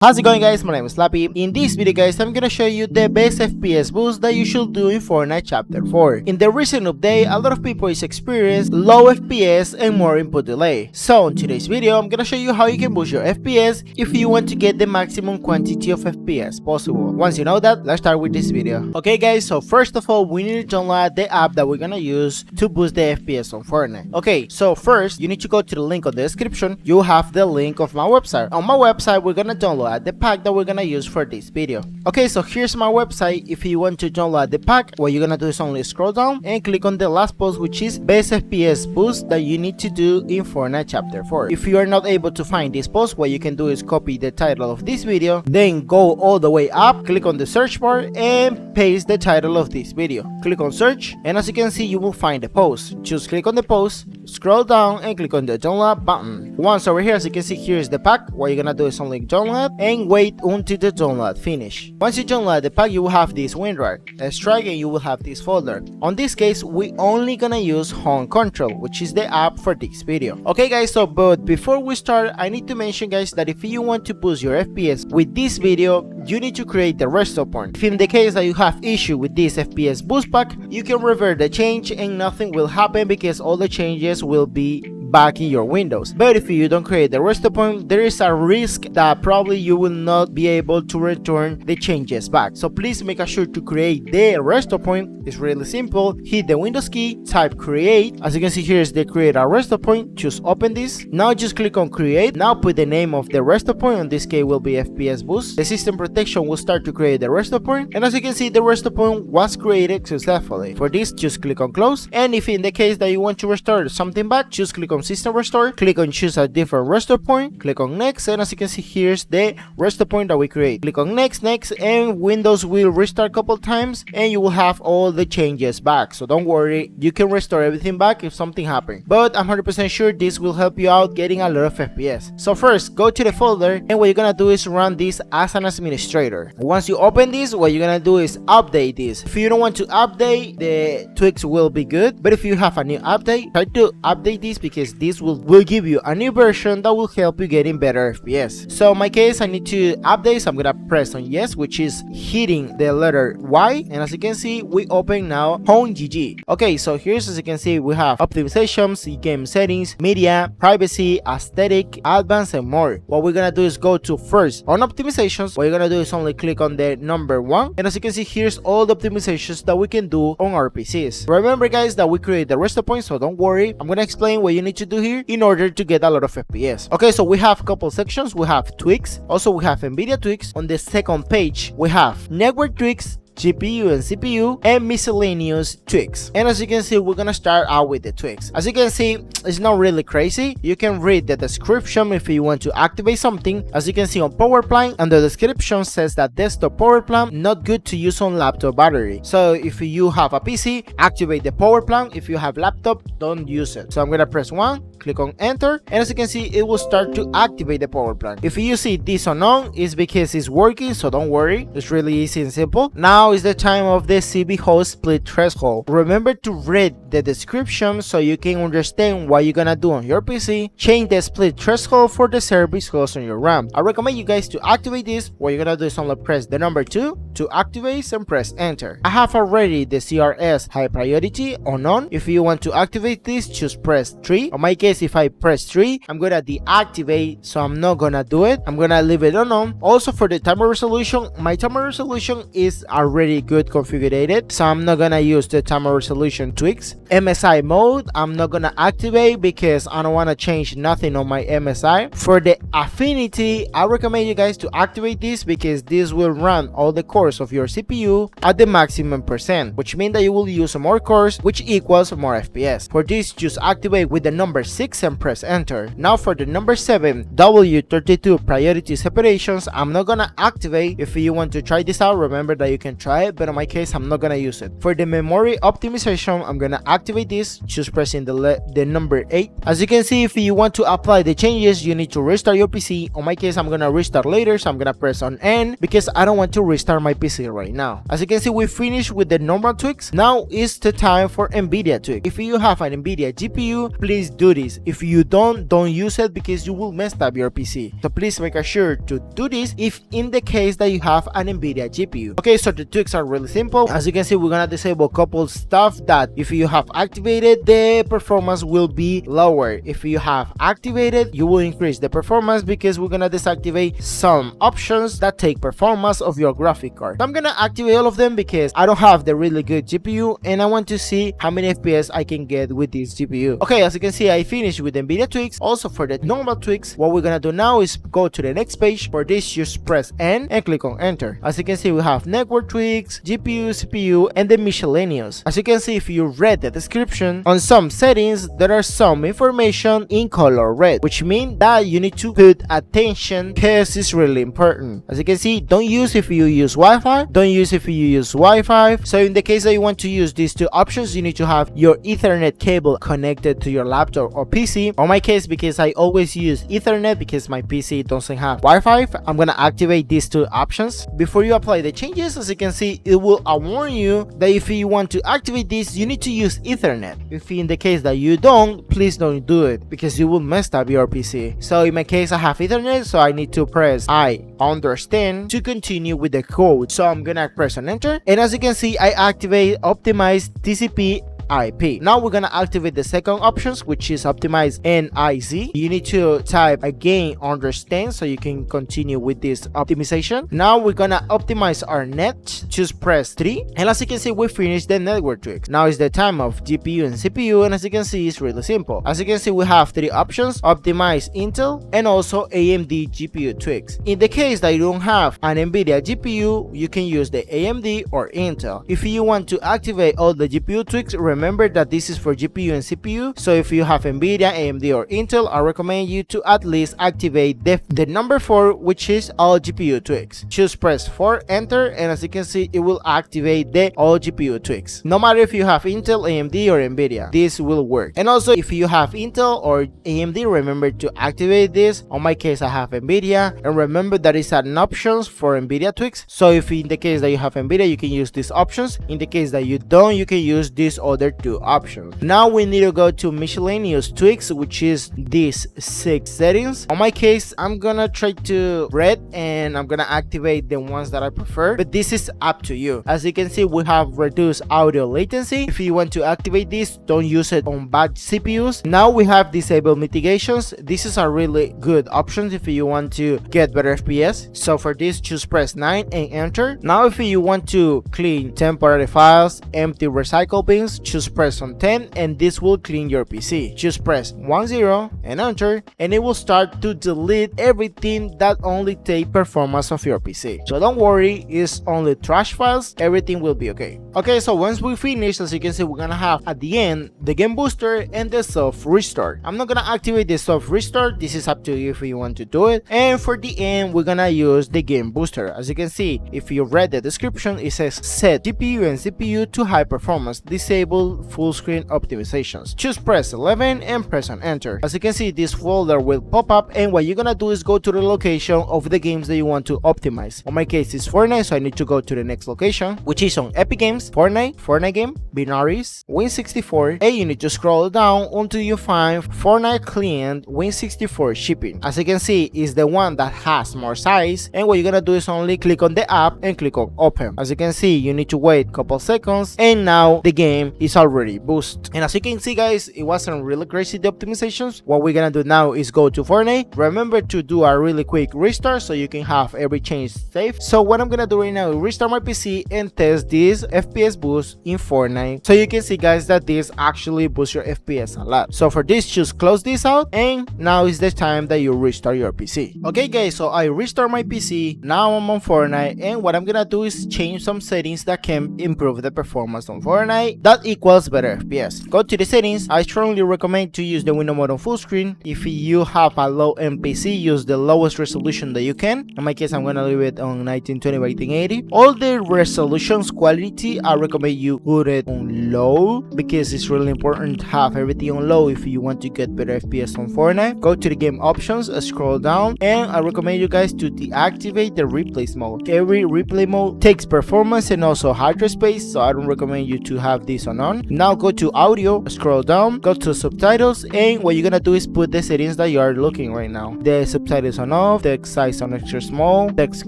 How's it going, guys? My name is Slapi. In this video, guys, I'm gonna show you the best FPS boost that you should do in Fortnite Chapter 4. In the recent update, a lot of people is experiencing low FPS and more input delay. So in today's video, I'm gonna show you how you can boost your FPS if you want to get the maximum quantity of FPS possible. Once you know that, let's start with this video. Okay, guys, so first of all, we need to download the app that we're gonna use to boost the FPS on Fortnite. Okay, so first, you need to go to the link on the description. You have the link of my website. On my website, we're gonna download the pack that we're gonna use for this video. Okay, so here's my website. If you want to download the pack, what you're gonna do is only scroll down and click on the last post, which is best FPS boost that you need to do in Fortnite Chapter 4. If you are not able to find this post, what you can do is copy the title of this video, then go all the way up, click on the search bar and paste the title of this video. Click on search, and as you can see, you will find the post. Just click on the post, scroll down and click on the download button. Once over here, as you can see, here's the pack. What you're gonna do is only download and wait until the download finish. Once you download the pack, you will have this window. Let's drag and you will have this folder. On this case, we only gonna use Home Control, which is the app for this video. Okay, guys, so but before we start, I need to mention, guys, that if you want to boost your FPS with this video, you need to create the restore point. If in the case that you have issue with this FPS boost pack, you can revert the change and nothing will happen because all the changes will be back in your windows. But if you don't create the restore point, there is a risk that probably you will not be able to return the changes back. So please make sure to create the restore point. It's really simple. Hit the Windows key, type create. As you can see, here is the create a restore point. Just open this. Now just click on create. Now put the name of the restore point. In this case will be FPS boost. The system protection will start to create the restore point. And as you can see, the restore point was created successfully. For this, just click on close. And if in the case that you want to restore something back, just click on system restore, click on choose a different restore point, click on next, and as you can see, here's the restore point that we create. Click on next, and Windows will restart a couple times and you will have all the changes back. So don't worry, you can restore everything back if something happened, but I'm 100% sure this will help you out getting a lot of FPS. So first, go to the folder, and what you're gonna do is run this as an administrator. Once you open this, what you're gonna do is update this. If you don't want to update, the tweaks will be good, but if you have a new update, try to update this because this will give you a new version that will help you getting better FPS. So in my case, I need to update, so I'm gonna press on yes, which is hitting the letter Y, and as you can see, we open now Home GG. Okay, so here's, as you can see, we have optimizations, game settings, media, privacy, aesthetic, advanced, and more. What we're gonna do is go to first on optimizations. What you're gonna do is only click on the number 1, and as you can see, here's all the optimizations that we can do on our PCs. Remember, guys, that we create the restore point, so don't worry, I'm gonna explain what you need to do here in order to get a lot of FPS. Okay, so we have a couple sections. We have tweaks, also we have NVIDIA tweaks. On the second page, we have network tweaks, GPU and CPU, and miscellaneous tweaks. And as you can see, we're gonna start out with the tweaks. As you can see, it's not really crazy. You can read the description if you want to activate something. As you can see on power plant, and the description says that desktop power plant not good to use on laptop battery. So if you have a PC, activate the power plant. If you have laptop, don't use it. So I'm gonna press 1, click on enter, and as you can see, it will start to activate the power plant. If you see this on, it's because it's working, so don't worry, it's really easy and simple. Now is the time of the CB host split threshold. Remember to read the description so you can understand what you're gonna do on your PC. Change the split threshold for the service host on your RAM. I recommend you guys to activate this. What you're gonna do is only press the number 2 to activate and press enter. I have already the CRS high priority on. If you want to activate this, just press 3. On my case, if I press 3, I'm gonna deactivate, so I'm not gonna do it. I'm gonna leave it on. Also, for the timer resolution, my timer resolution is already good configured, so I'm not gonna use the timer resolution tweaks. MSI mode, I'm not gonna activate because I don't want to change nothing on my MSI. For the affinity, I recommend you guys to activate this because this will run all the cores of your CPU at the maximum %, which means that you will use more cores, which equals more FPS. For this, just activate with the number 6 and press enter. Now for the number 7, W32 priority separations, I'm not gonna activate. If you want to try this out, remember that you can try it, but in my case, I'm not gonna use it. For the memory optimization, I'm gonna activate this, just pressing the number 8. As you can see, if you want to apply the changes, you need to restart your PC. On my case, I'm gonna restart later, so I'm gonna press on N because I don't want to restart my PC right now. As you can see, we finished with the normal tweaks. Now is the time for NVIDIA tweak. If you have an NVIDIA GPU, please do this. case, if you don't use it because you will mess up your PC. So please make sure to do this if in the case that you have an Nvidia GPU. Okay, so the tweaks are really simple. As you can see, we're gonna disable a couple stuff that if you have activated, the performance will be lower. If you have activated, you will increase the performance because we're gonna deactivate some options that take performance of your graphic card. So I'm gonna activate all of them because I don't have the really good GPU and I want to see how many FPS I can get with this GPU. Okay, as you can see, I finished with Nvidia tweaks. Also for the normal tweaks, what we're gonna do now is go to the next page. For this, just press N and click on enter. As you can see, we have network tweaks, GPU, CPU, and the miscellaneous. As you can see, if you read the description, on some settings there are some information in color red, which means that you need to put attention because it's really important. As you can see, don't use if you use Wi-Fi, don't use if you use Wi-Fi. So in the case that you want to use these two options, you need to have your Ethernet cable connected to your laptop or PC. On my case, because I always use Ethernet because my PC doesn't have Wi-Fi, I'm gonna activate these two options. Before you apply the changes, as you can see, it will warn you that if you want to activate this, you need to use Ethernet. If in the case that you don't, please don't do it because you will mess up your PC. So in my case, I have Ethernet, so I need to press I understand to continue with the code. So I'm gonna press on enter, and as you can see, I activate optimize TCP IP. Now we're gonna activate the second options, which is optimize NIC. You need to type again understand so you can continue with this optimization. Now we're gonna optimize our net. Just press 3, and as you can see, we finished the network tweaks. Now is the time of GPU and CPU, and as you can see, it's really simple. As you can see, we have 3 options: optimize Intel and also AMD GPU tweaks. In the case that you don't have an Nvidia GPU, you can use the AMD or Intel. If you want to activate all the GPU tweaks, remember that this is for GPU and CPU. So if you have Nvidia, AMD, or Intel, I recommend you to at least activate the number 4, which is all GPU tweaks. Just press 4, enter, and as you can see, it will activate the all GPU tweaks. No matter if you have Intel, AMD, or Nvidia, this will work. And also if you have Intel or AMD, remember to activate this. On my case, I have Nvidia, and remember that is an options for Nvidia tweaks. So if in the case that you have Nvidia, you can use these options. In the case that you don't, you can use these other 2 options. Now we need to go to miscellaneous tweaks, which is these 6 settings. On my case, I'm gonna try to read and I'm gonna activate the ones that I prefer, but this is up to you. As you can see, we have reduced audio latency. If you want to activate this, don't use it on bad CPUs. Now we have disable mitigations. This is a really good option if you want to get better FPS. So for this, just press 9 and enter. Now if you want to clean temporary files, empty recycle bins, just press on 10 and this will clean your PC. Just press 10 and enter, and it will start to delete everything that only take performance of your PC. So don't worry, it's only trash files, everything will be okay. Okay, so once we finish, as you can see, we're gonna have at the end the game booster and the soft restart. I'm not gonna activate the soft restart, this is up to you if you want to do it. And for the end, we're gonna use the game booster. As you can see, if you read the description, it says set GPU and CPU to high performance, disable full screen optimizations. Just press 11 and press on enter. As you can see, this folder will pop up, and what you're gonna do is go to the location of the games that you want to optimize. On my case, it's Fortnite, so I need to go to the next location, which is on Epic Games, Fortnite game, binaries, Win64, and you need to scroll down until you find Fortnite client Win64 shipping. As you can see, is the one that has more size, and what you're gonna do is only click on the app and click on open. As you can see, you need to wait a couple seconds, and now the game is already boosted. And as you can see, guys, it wasn't really crazy, the optimizations. What we're gonna do now is go to Fortnite. Remember to do a really quick restart so you can have every change safe. So what I'm gonna do right now is restart my PC and test this FPS boost in Fortnite, so you can see, guys, that this actually boosts your FPS a lot. So for this, just close this out, and now is the time that you restart your PC. Okay, guys, so I restart my PC. Now I'm on Fortnite, and what I'm gonna do is change some settings that can improve the performance on Fortnite that equals better FPS. Go to the settings. I strongly recommend to use the window mode on full screen. If you have a low end PC, use the lowest resolution that you can. In my case, I'm gonna leave it on 1920 by 1080. All the resolutions quality, I recommend you put it on low because it's really important to have everything on low if you want to get better FPS on Fortnite. Go to the game options, scroll down, and I recommend you guys to deactivate the replay mode. Every replay mode takes performance and also hard drive space, so I don't recommend you to have this on on. Now go to audio, scroll down, go to subtitles, and what you're gonna do is put the settings that you are looking right now. The subtitles on off, text size on extra small, text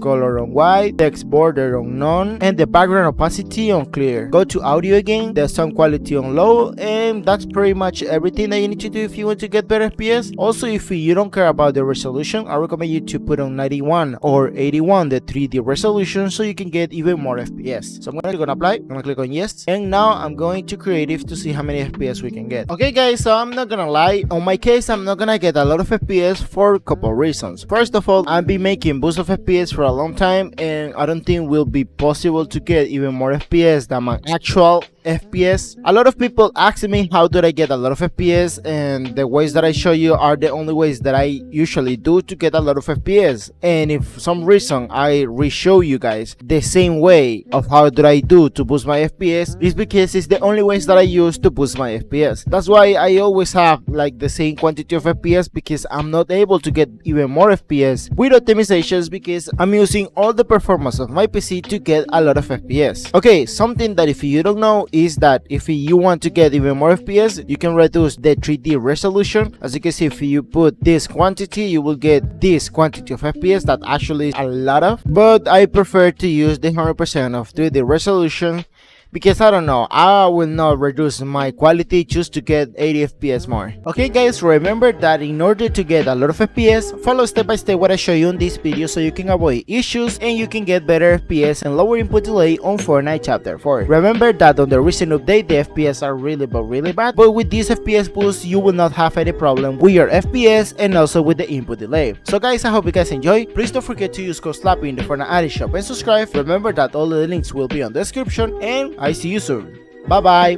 color on white, text border on none, and the background opacity on clear. Go to audio again, the sound quality on low, and that's pretty much everything that you need to do if you want to get better FPS. Also, if you don't care about the resolution, I recommend you to put on 91 or 81, the 3D resolution, so you can get even more FPS. So I'm gonna click on apply, I'm gonna click on yes, and now I'm going to creative to see how many FPS we can get. Okay guys, so I'm not gonna lie, on my case I'm not gonna get a lot of FPS for a couple reasons. First of all, I've been making boost of FPS for a long time, and I don't think will be possible to get even more FPS than my actual FPS. A lot of people ask me how do I get a lot of FPS, and the ways that I show you are the only ways that I usually do to get a lot of FPS. And if for some reason I re-show you guys the same way of how do I do to boost my FPS, is because it's the only ways that I use to boost my FPS. That's why I always have like the same quantity of FPS, because I'm not able to get even more FPS with optimizations, because I'm using all the performance of my PC to get a lot of FPS. Okay, something that if you don't know is that if you want to get even more FPS, you can reduce the 3D resolution. As you can see, if you put this quantity, you will get this quantity of FPS that actually is a lot of, but I prefer to use the 100% of 3D resolution, because I don't know, I will not reduce my quality just to get 80 FPS more. Okay guys, remember that in order to get a lot of FPS, follow step by step what I show you in this video so you can avoid issues and you can get better FPS and lower input delay on Fortnite Chapter 4. Remember that on the recent update the FPS are really bad, but with this FPS boost you will not have any problem with your FPS and also with the input delay. So guys, I hope you guys enjoy. Please don't forget to use code Slapi in the Fortnite Addy shop and subscribe. Remember that all the links will be on the description, and I see you soon. Bye bye.